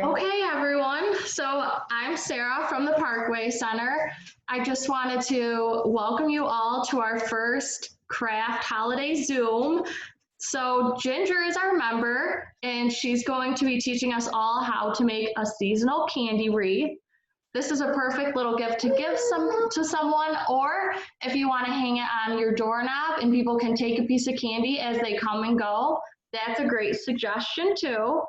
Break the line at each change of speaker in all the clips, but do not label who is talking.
Okay, everyone. So I'm Sarah from the Parkway Center. I just wanted to welcome you all to our first craft holiday Zoom. So Ginger is our member, and she's going to be teaching us all how to make a seasonal candy wreath. This is a perfect little gift to give to someone, or if you want to hang it on your doorknob and people can take a piece of candy as they come and go, that's a great suggestion too.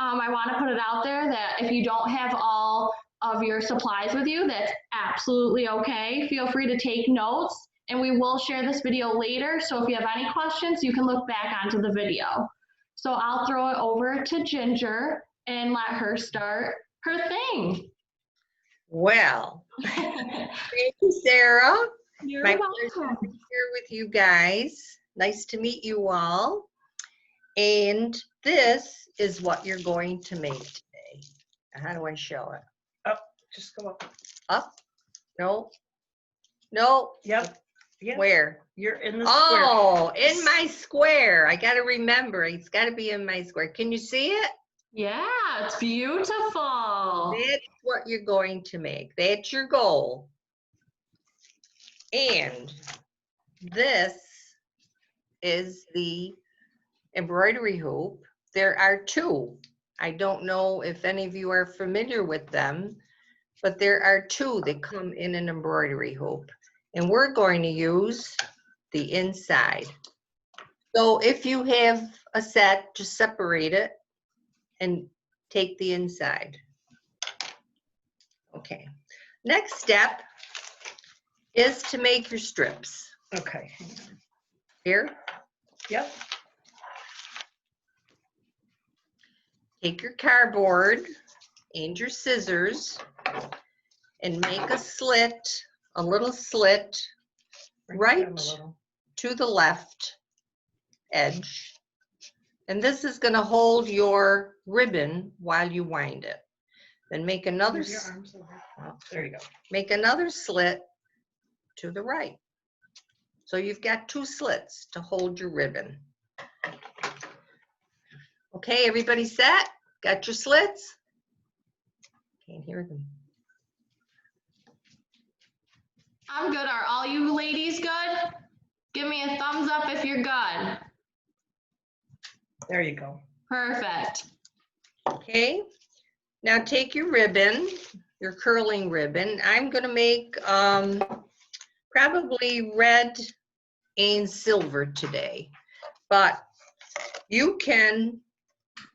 I want to put it out there that if you don't have all of your supplies with you, that's absolutely okay. Feel free to take notes, and we will share this video later. So if you have any questions, you can look back onto the video. So I'll throw it over to Ginger and let her start her thing.
Well, thank you, Sarah.
You're
My
welcome.
pleasure to be here with you guys. Nice to meet you all. And this is what you're going to make today. How do I show it?
Up, just go up.
Up? No. No.
Yep. Yep.
Where?
You're in the square.
Oh, in my square. I got to remember. It's got to be in my square. Can you see it?
Yeah, it's beautiful.
That's what you're going to make. That's your goal. And this is the embroidery hoop. There are two. I don't know if any of you are familiar with them, but there are two that come in an embroidery hoop. And we're going to use the inside. So if you have a set, just separate it and take the inside. Okay. Next step is to make your strips.
Okay.
Here.
Yep.
Take your cardboard and your scissors and make a slit, a little slit, right to the left edge. And this is going to hold your ribbon while you wind it. Then make another,
There you go.
make another slit to the right. So you've got two slits to hold your ribbon. Okay, everybody set? Got your slits? Can't hear them.
I'm good. Are all you ladies good? Give me a thumbs up if you're good.
There you go.
Perfect.
Okay, now take your ribbon, your curling ribbon. I'm going to make probably red and silver today, but you can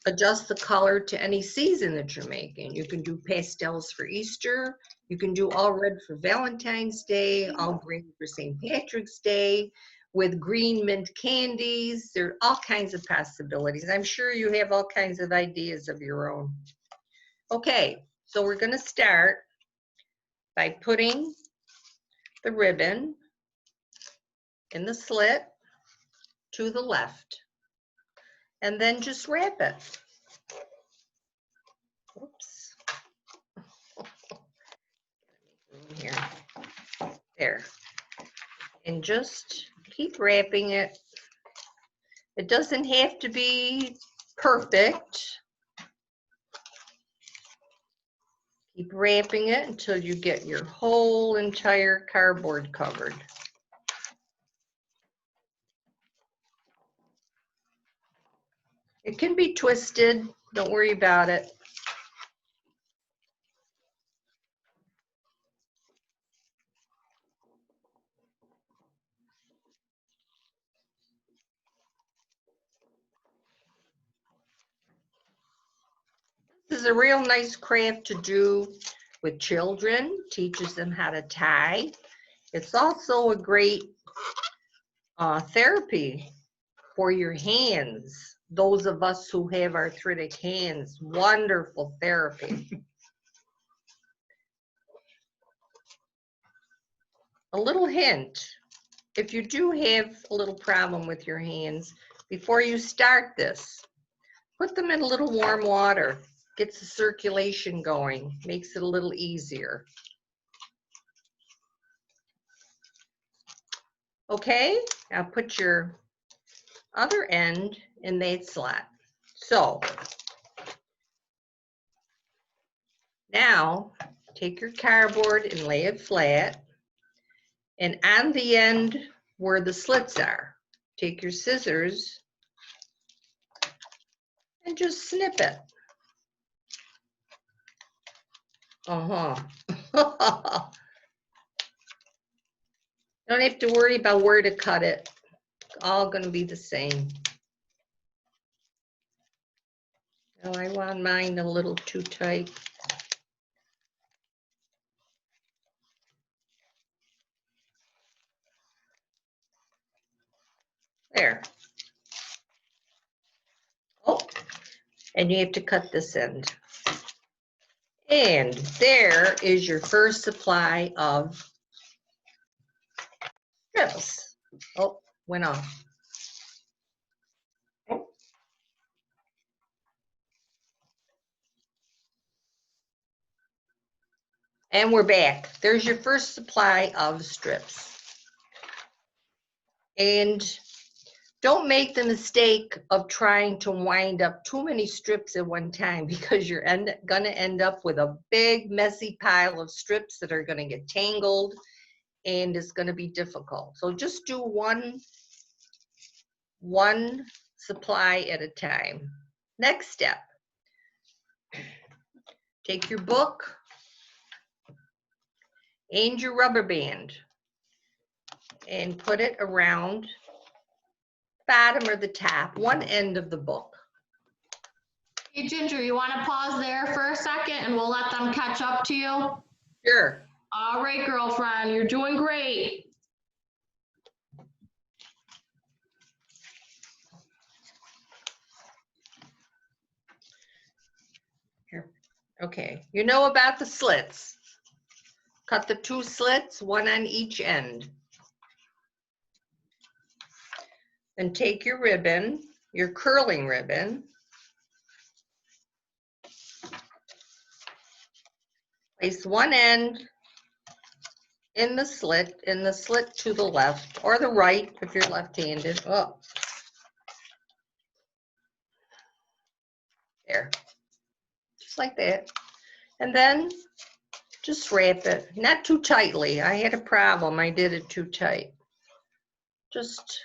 adjust the color to any season that you're making. You can do pastels for Easter. You can do all red for Valentine's Day, all green for St. Patrick's Day, with green mint candies. There are all kinds of possibilities. I'm sure you have all kinds of ideas of your own. Okay, so we're going to start by putting the ribbon in the slit to the left, and then just wrap it. Oops. Here. There. And just keep wrapping it. It doesn't have to be perfect. Keep wrapping it until you get your whole entire cardboard covered. It can be twisted, don't worry about it. This is a real nice craft to do with children, teaches them how to tie. It's also a great therapy for your hands. Those of us who have arthritic hands, wonderful therapy. A little hint, if you do have a little problem with your hands, before you start this, put them in a little warm water. Gets the circulation going, makes it a little easier. Okay, now put your other end in that slot. So Now, take your cardboard and lay it flat. And on the end where the slits are, take your scissors and just snip it. Don't have to worry about where to cut it. All gonna be the same. Oh, I want mine a little too tight. There. Oh, and you have to cut this end. And there is your first supply of strips. Oh, went off. And we're back. There's your first supply of strips. And don't make the mistake of trying to wind up too many strips at one time, because you're gonna end up with a big messy pile of strips that are gonna get tangled, and it's gonna be difficult. So just do one supply at a time. Next step, take your book and your rubber band and put it around the bottom or the top, one end of the book.
Hey, Ginger, you want to pause there for a second and we'll let them catch up to you?
Sure.
All right, girlfriend, you're doing great.
Here. Okay, you know about the slits. Cut the 2 slits, one on each end. Then take your ribbon, your curling ribbon, place one end in the slit to the left or the right if you're left-handed. Oh, there, just like that. And then just wrap it, not too tightly. I had a problem, I did it too tight. Just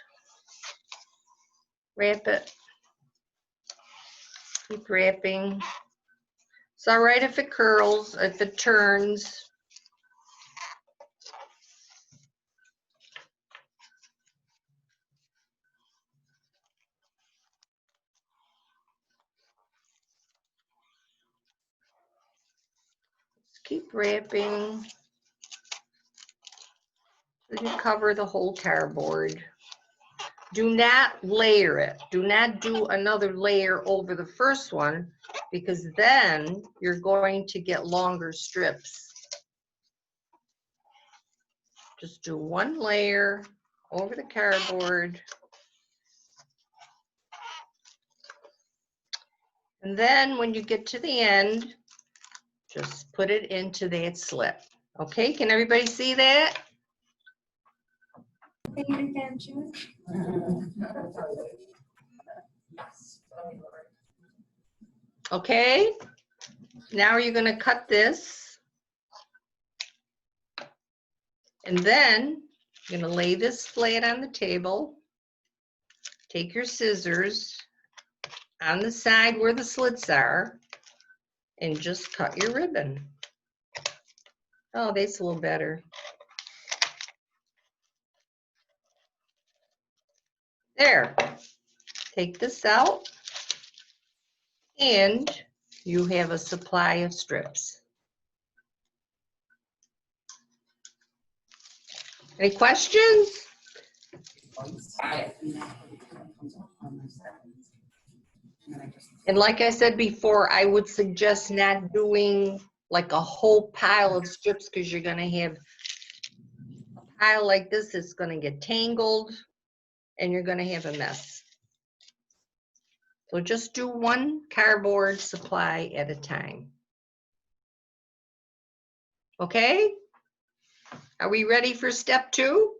wrap it, keep wrapping. It's all right if it curls, if it turns. Keep wrapping. Then you cover the whole cardboard. Do not layer it. Do not do another layer over the first one, because then you're going to get longer strips. Just do one layer over the cardboard. And then when you get to the end, just put it into that slit. Okay, can everybody see that? Okay, now you're going to cut this. And then you're going to lay this flat on the table. Take your scissors on the side where the slits are and just cut your ribbon. Oh, that's a little better. There. Take this out and you have a supply of strips. Any questions? And like I said before, I would suggest not doing like a whole pile of strips, because you're going to have a pile like this that's going to get tangled and you're going to have a mess. So just do one cardboard supply at a time. Okay? Are we ready for step 2?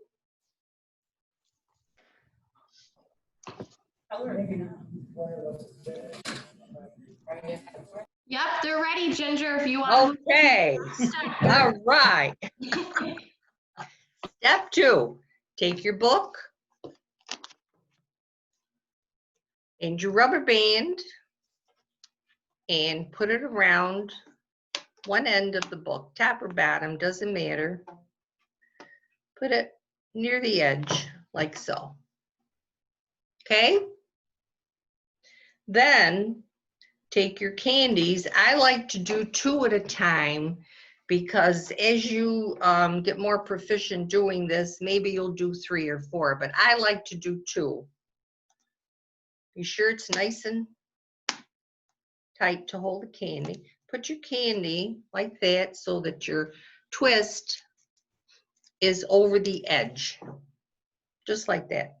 Yep, they're ready, Ginger, if you want to.
Okay, all right. Step 2, take your book and your rubber band and put it around one end of the book, top or bottom, doesn't matter. Put it near the edge, like so. Okay? Then take your candies. I like to do 2 at a time because as you get more proficient doing this, maybe you'll do 3 or 4, but I like to do 2. Be sure it's nice and tight to hold the candy. Put your candy like that so that your twist is over the edge, just like that.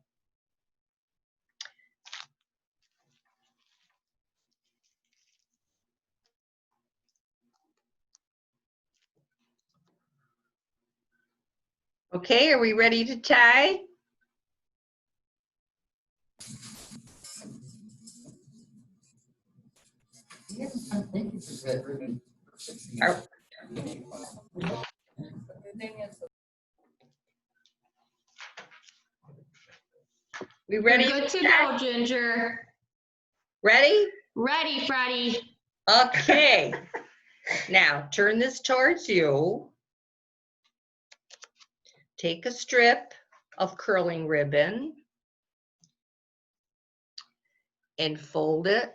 Okay, are we ready to tie? Are we ready?
You're good to go, Ginger.
Ready?
Ready, Freddie.
Okay. Now turn this towards you. Take a strip of curling ribbon and fold it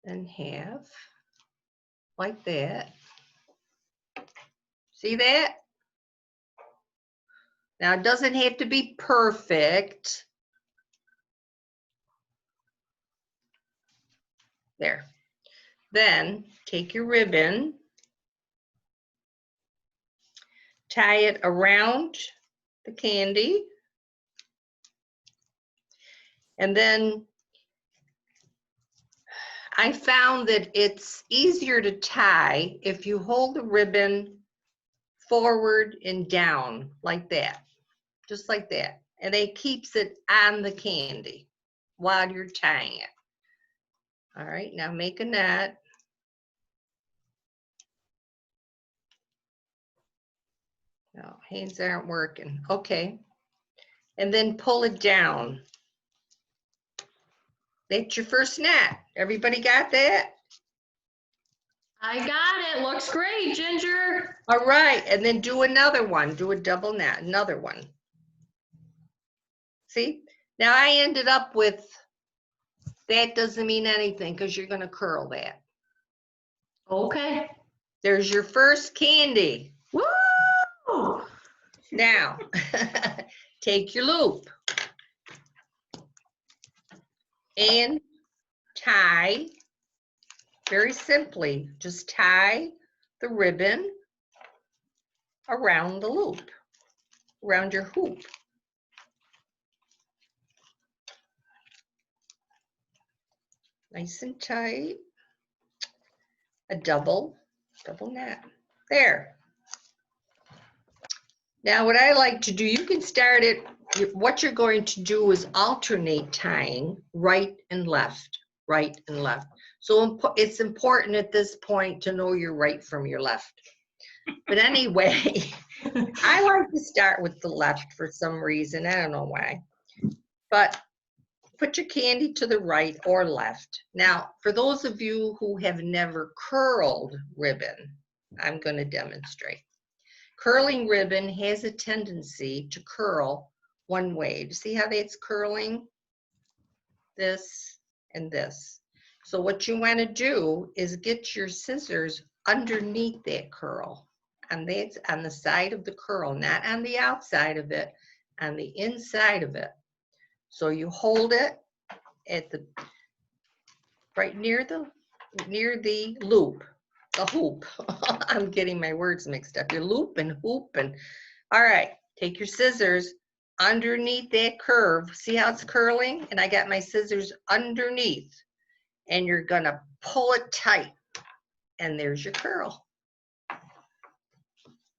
in half like that. See that? Now it doesn't have to be perfect. There. Then take your ribbon, tie it around the candy, and then I found that it's easier to tie if you hold the ribbon forward and down like that, just like that. And it keeps it on the candy while you're tying it. All right, now make a knot. No, hands aren't working. Okay. And then pull it down. That's your first knot. Everybody got that?
I got it. Looks great, Ginger.
All right, and then do another one. Do a double knot, another one. See? Now I ended up with, that doesn't mean anything because you're going to curl that.
Okay.
There's your first candy.
Woo!
Now, take your loop and tie, very simply, just tie the ribbon around the loop, around your hoop. Nice and tight. A double knot. There. Now what I like to do, you can start it, what you're going to do is alternate tying right and left, right and left. So it's important at this point to know your right from your left. But anyway, I like to start with the left for some reason, I don't know why. But put your candy to the right or left. Now, for those of you who have never curled ribbon, I'm going to demonstrate. Curling ribbon has a tendency to curl one way. Do you see how that's curling? This and this. So what you want to do is get your scissors underneath that curl. And that's on the side of the curl, not on the outside of it, on the inside of it. So you hold it at the right near the loop, the hoop. I'm getting my words mixed up. Your loop and hoop and all right. Take your scissors underneath that curve. See how it's curling? And I got my scissors underneath, and you're gonna pull it tight, and there's your curl.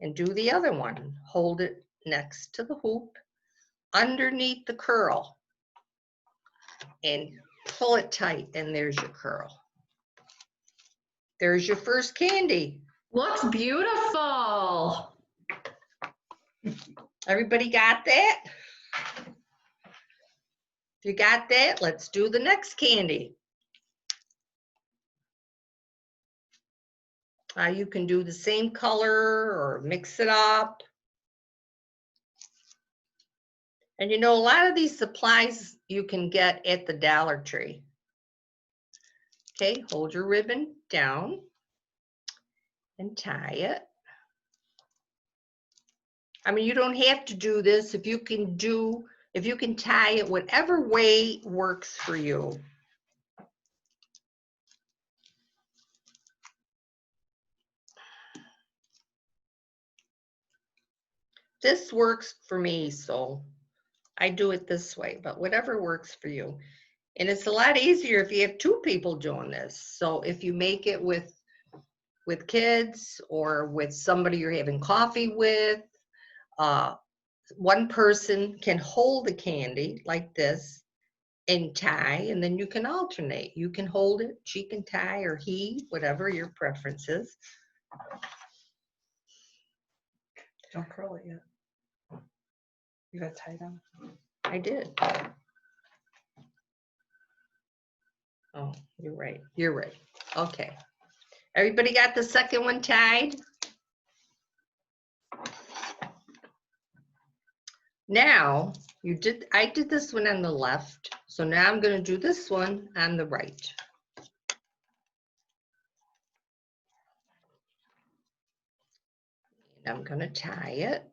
And do the other one. Hold it next to the hoop, underneath the curl, and pull it tight, and there's your curl. There's your first candy.
Looks beautiful.
Everybody got that? If you got that, let's do the next candy. You can do the same color or mix it up. And you know, a lot of these supplies you can get at the Dollar Tree. Okay, hold your ribbon down and tie it. I mean, you don't have to do this. If you can tie it whatever way works for you. This works for me, so I do it this way, but whatever works for you. And it's a lot easier if you have two people doing this. So if you make it with kids or with somebody you're having coffee with, one person can hold the candy like this and tie, and then you can alternate. You can hold it, she can tie, or he, whatever your preference is.
Don't curl it yet. You got to tie them.
I did. Oh, you're right. You're right. Okay. Everybody got the second one tied? Now, I did this one on the left, so now I'm going to do this one on the right. And I'm going to tie it.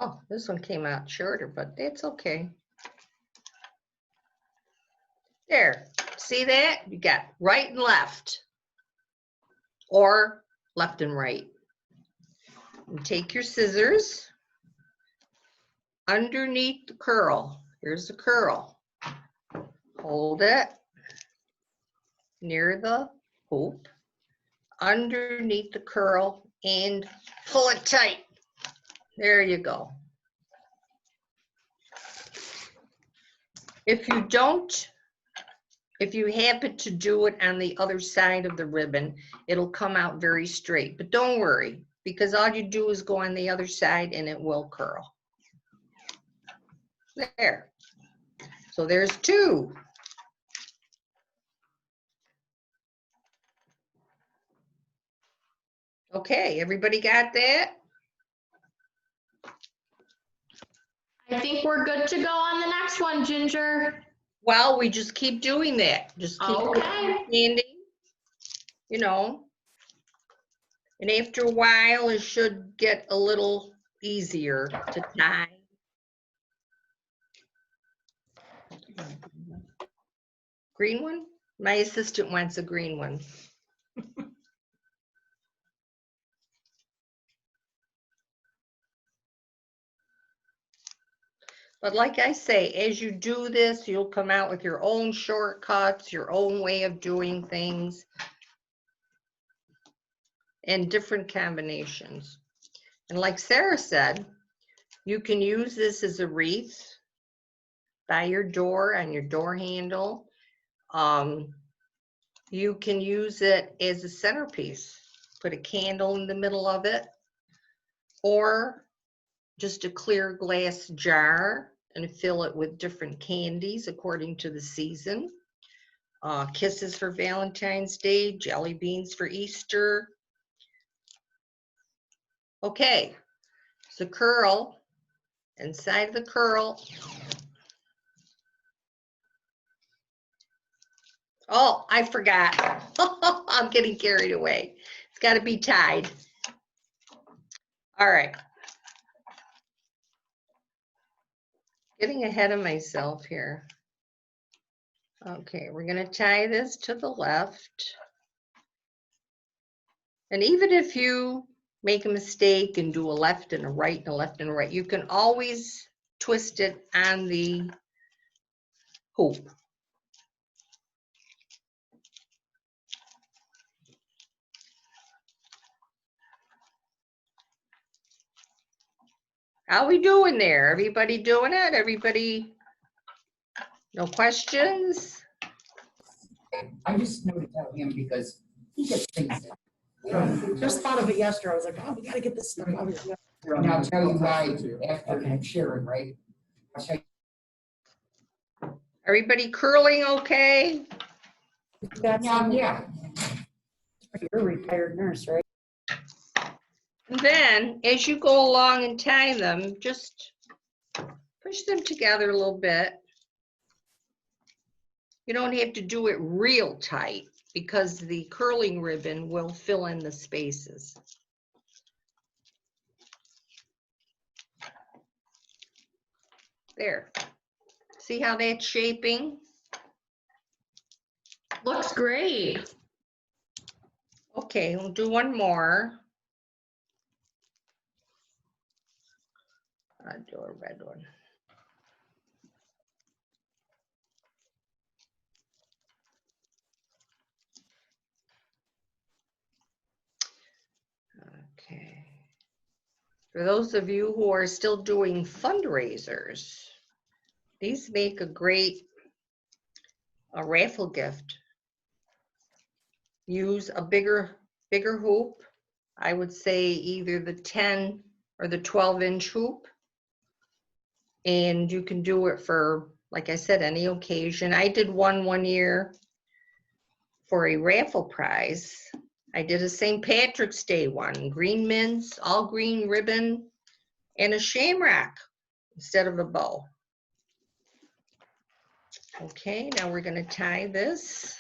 Oh, this one came out shorter, but that's okay. There, see that? You got right and left, or left and right. And take your scissors underneath the curl. Here's the curl. Hold it near the hoop, underneath the curl, and pull it tight. There you go. If you happen to do it on the other side of the ribbon, it'll come out very straight. But don't worry, because all you do is go on the other side and it will curl. There. So there's two. Okay, everybody got that?
I think we're good to go on the next one, Ginger.
Well, we just keep doing that. Just keep candy, you know. And after a while, it should get a little easier to tie. Green one? My assistant wants a green one. But like I say, as you do this, you'll come out with your own shortcuts, your own way of doing things, and different combinations. And like Sarah said, you can use this as a wreath by your door, on your door handle. You can use it as a centerpiece. Put a candle in the middle of it, or just a clear glass jar and fill it with different candies according to the season. Kisses for Valentine's Day, jelly beans for Easter. Okay, so curl, inside of the curl. Oh, I forgot. I'm getting carried away. It's got to be tied. All right. Getting ahead of myself here. Okay, we're going to tie this to the left. And even if you make a mistake and do a left and a right and a left and a right, you can always twist it on the hoop. How we doing there? Everybody doing it? Everybody? No questions?
I just noted out him because he gets things done.
Just thought of it yesterday. I was like, oh, we gotta get this stuff out of here.
And I'll tell you why after Sharon, right? I'll tell you.
Everybody curling okay?
Yeah.
You're a retired nurse, right?
And then, as you go along and tie them, just push them together a little bit. You don't have to do it real tight because the curling ribbon will fill in the spaces. There. See how that's shaping?
Looks great.
Okay, we'll do one more. I'll do a red one. Okay. For those of you who are still doing fundraisers, these make a great raffle gift. Use a bigger hoop. I would say either the 10 or the 12-inch hoop. And you can do it for, like I said, any occasion. I did one year for a raffle prize. I did a St. Patrick's Day one, green mints, all green ribbon, and a shamrock instead of a bow. Okay, now we're going to tie this.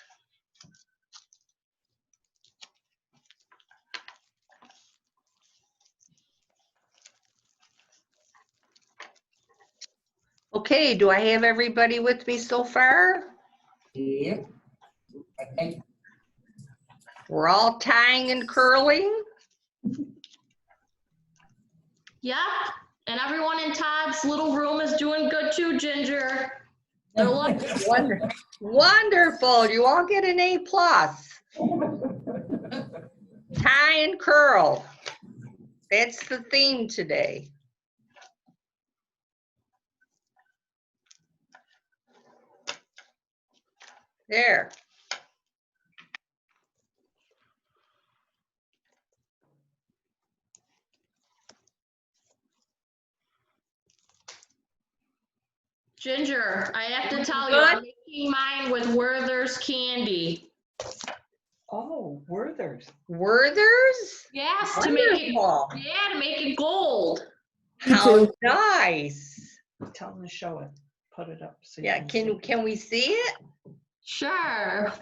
Okay, do I have everybody with me so far?
Yep. Okay.
We're all tying and curling.
Yeah, and everyone in Todd's little room is doing good too, Ginger. They're looking
Wonderful. You all get an A+. Tie and curl. That's the theme today. There.
Ginger, I have to tell you, I'm making mine with Werther's candy.
Oh, Werther's.
Werther's?
Yes, to make it,
Wonderful.
yeah, to make it gold.
How nice.
Tell them to show it. Put it up. So you
Yeah,
see.
can we see it?
Sure.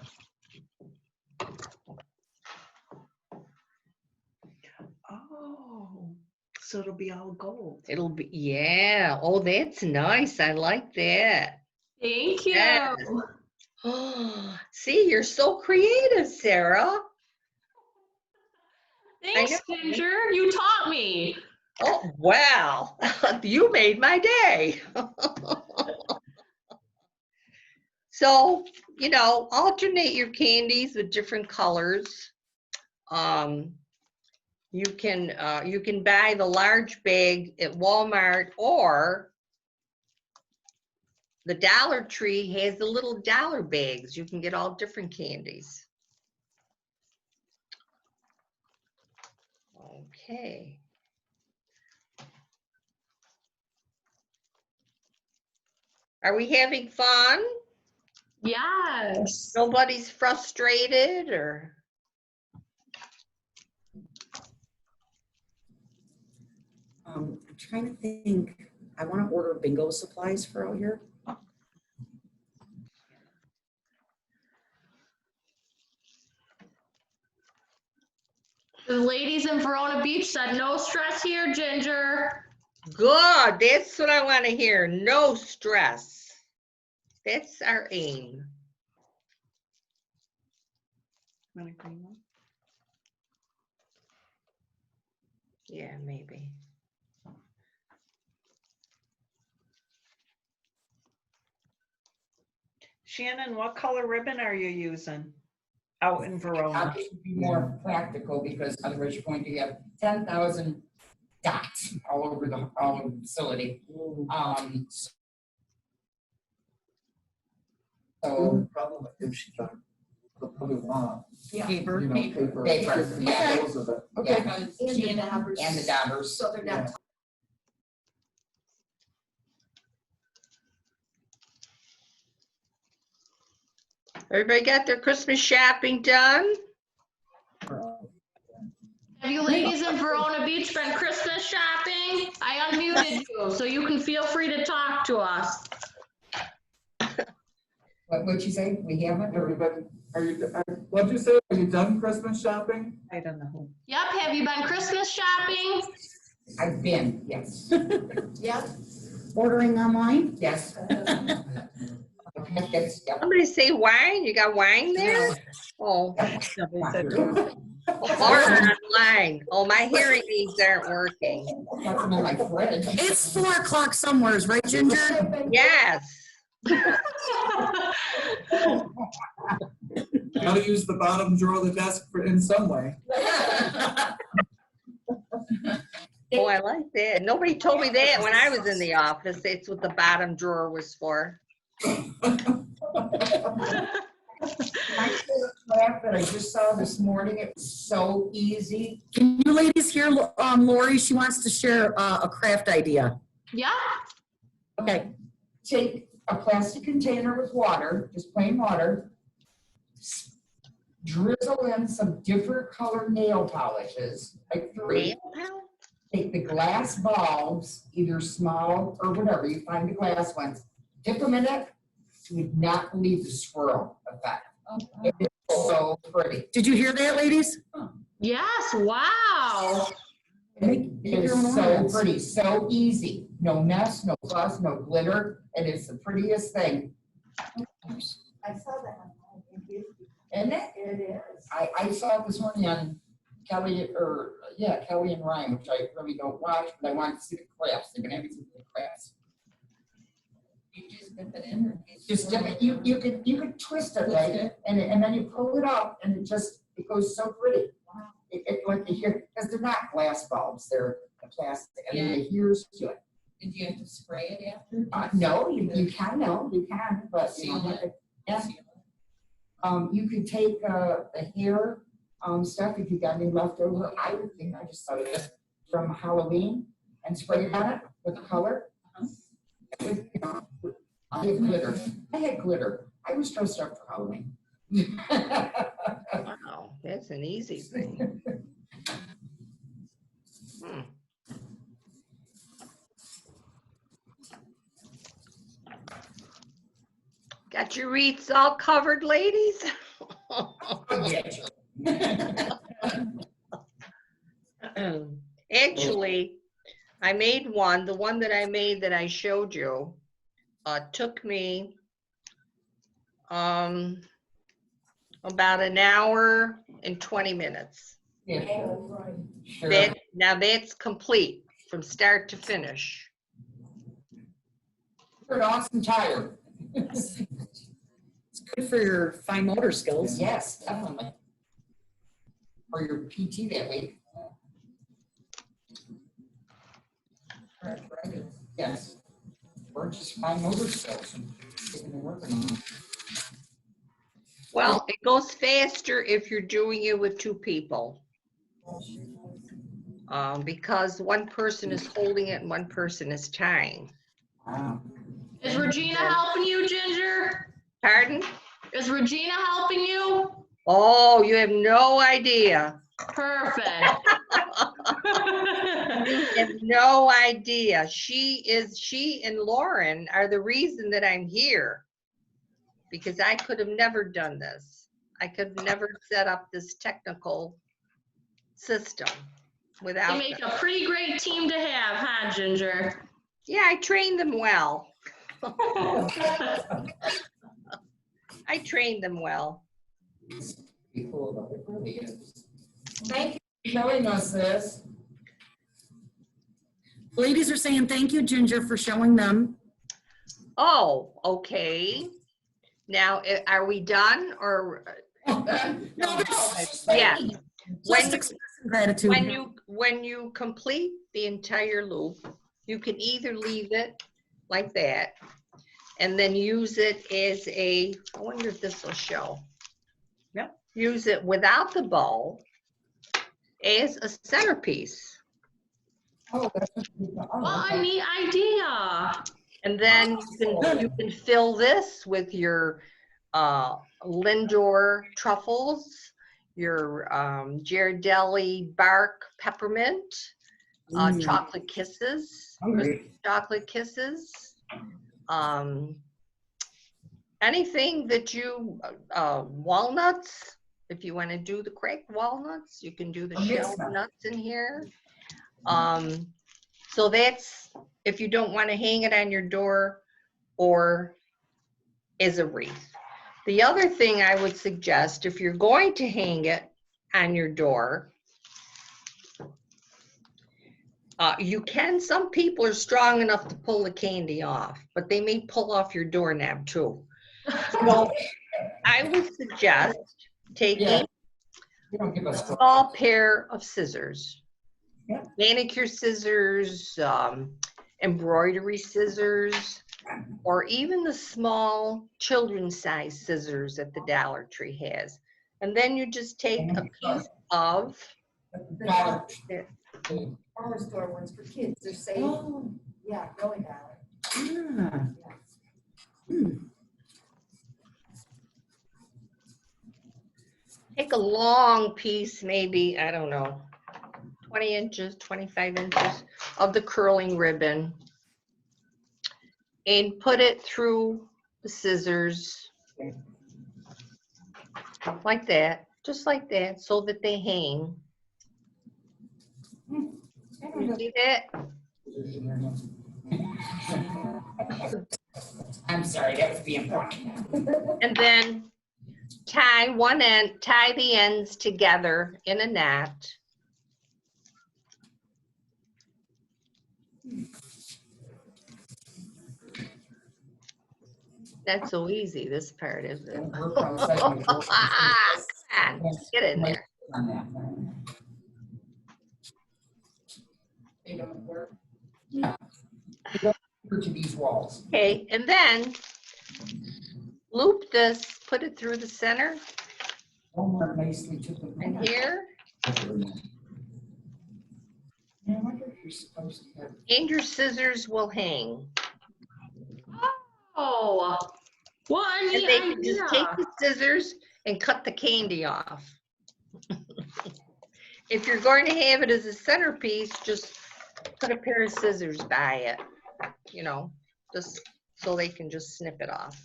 Oh, so it'll be all gold.
It'll be, yeah. Oh, that's nice. I like that.
Thank you.
Yes. Oh, see, you're so creative, Sarah.
Thanks,
know.
Ginger. You taught me.
Oh, wow. You made my day. So, you know, alternate your candies with different colors. You can buy the large bag at Walmart, or the Dollar Tree has the little dollar bags. You can get all different candies. Okay. Are we having fun?
Yes.
Nobody's frustrated or?
I'm trying to think. I want to order bingo supplies for out here.
The ladies in Verona Beach said no stress here, Ginger.
Good, that's what I want to hear. No stress. That's our aim.
Want a green one?
Yeah, maybe.
Shannon, what color ribbon are you using out in Verona?
This would be more practical because otherwise you're going to have 10,000 dots all over the facility. So
Problem if she got, they'll probably want,
Paper.
you know, paper.
Paper, yeah.
Those of it.
Yeah.
Because
And
she
the
and
dabbers.
And the dabbers.
So they're not.
Everybody got their Christmas shopping done?
Have you ladies in Verona Beach been Christmas shopping? I unmuted you, so you can feel free to talk to us.
What'd you say? We haven't, or
Everybody, what'd you say? Are you done Christmas shopping?
I don't know.
Yep, have you been Christmas shopping?
I've been, yes.
Yeah.
ordering online?
Yes. Yes, yep.
Somebody say wine? You got wine there? Oh, or online. Oh, my hearing aids aren't working.
Got them in my fridge.
It's 4 o'clock somewheres, right, Ginger?
Yes.
Gotta use the bottom drawer of the desk in some way.
Oh, I like that. Nobody told me that when I was in the office. It's what the bottom drawer was for.
My favorite craft that I just saw this morning, it was so easy.
Can you ladies hear Lori? She wants to share a craft idea.
Yeah,
Okay.
Take a plastic container with water, just plain water, drizzle in some different color nail polishes, like 3.
Nail polish?
Take the glass bulbs, either small or whatever, you find the glass ones, dip them in it, you would not believe the swirl effect. It is so pretty.
Did you hear that, ladies?
yes, wow.
Make
It
your
is
own
so
ornaments.
pretty, so easy, no mess, no fuss, no glitter, and it's the prettiest thing.
I saw that on YouTube.
Isn't it?
It is.
I saw it this morning on Kelly and Ryan, which I really don't watch, but I wanted to see the crafts. They're gonna have me see the crafts.
You just dip it in.
Just dip it, you could twist it, right? And then you pull it up and it goes so pretty. It like the here, because they're not glass bulbs, they're plastic, and then the here's to it.
Did you have to spray it after?
No, you can, but you
Seal
know,
it.
yeah. You could take the hair stuff if you got any left over. I would think I just thought of this from Halloween and spray it on it with the color. With, you know, I had glitter. I was dressed up for Halloween.
Wow, that's an easy thing. Hmm. Got your wreaths all covered, ladies? Actually, I made one. The one that I made that I showed you took me about an hour and 20 minutes.
Yeah,
Oh, right.
sure.
Now that's complete from start to finish.
You're an awesome tire.
It's good for your fine motor skills.
Yes, definitely. Or your PT that week. Yes. Or just my motor skills. Taking and working on them.
Well, it goes faster if you're doing it with 2 people. Because one person is holding it and one person is tying.
Wow.
Is Regina helping you, Ginger?
Pardon?
Is Regina helping you?
Oh, you have no idea.
Perfect.
You have no idea. She and Lauren are the reason that I'm here. Because I could have never done this. I could have never set up this technical system
They
without
make
them.
a pretty great team to have, huh, Ginger?
Yeah, I trained them well. I trained them well.
Pretty cool though, it really is. Thank you for showing us this.
Ladies are saying thank you, Ginger, for showing them.
Oh, okay. Now, are we done or?
No, that's
Yeah.
just
When,
expressing Gratitude.
when you complete the entire loop, you can either leave it like that and then use it as a, I wonder if this will show. Yep. Use it without the bow as a centerpiece.
Oh, that's what you do. Oh,
What a
okay.
neat idea.
And then you can fill this with your Lindor truffles, your Ghirardelli bark peppermint, chocolate kisses,
Hungry.
chocolate kisses, anything that you, walnuts, if you want to do the cracked walnuts, you can do the
A mixed
shelled
nut.
nuts in here. So that's if you don't want to hang it on your door or as a wreath. The other thing I would suggest, if you're going to hang it on your door, you can, some people are strong enough to pull the candy off, but they may pull off your doorknob too. So I would suggest taking
Yeah. You don't give
a
us.
small pair of scissors.
Yeah.
Manicure scissors, embroidery scissors, or even the small children's size scissors that the Dollar Tree has. And then you just take a piece of,
Dollar.
Dollar store ones for kids, they're safe.
Oh,
Yeah, really dollar.
ah.
take a long piece, maybe, I don't know, 20 inches, 25 inches of the curling ribbon, and put it through the scissors like that, just like that, so that they hang. You see that?
I'm sorry, that was being funny.
And then tie the ends together in a knot. That's so easy, this part, isn't it?
Work on the second one.
Come on, get in there.
On that one.
They don't work.
To these walls.
Okay, and then loop this, put it through the center
One more nicely to the.
and here,
Yeah, I wonder if you're supposed to have.
and your scissors will hang.
Oh, what a
And
neat
they can just take
idea.
the scissors and cut the candy off. If you're going to have it as a centerpiece, just put a pair of scissors by it, you know, just so they can just snip it off.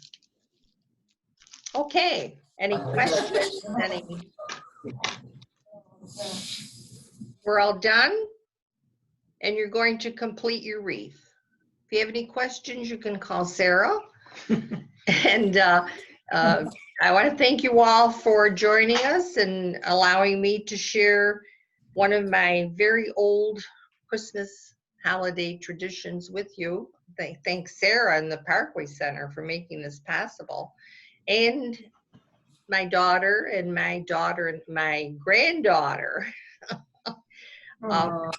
Okay, any questions? We're all done? And you're going to complete your wreath. If you have any questions, you can call Sarah. And I want to thank you all for joining us and allowing me to share one of my very old Christmas holiday traditions with you. Thank Sarah and the Parkway Center for making this possible. And my daughter and my granddaughter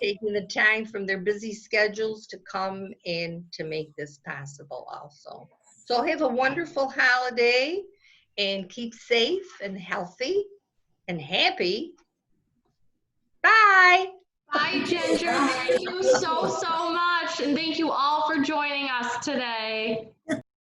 taking the time from their busy schedules to come and to make this possible also. So have a wonderful holiday and keep safe and healthy and happy. Bye.
Bye, Ginger. Thank you so much. And thank you all for joining us today.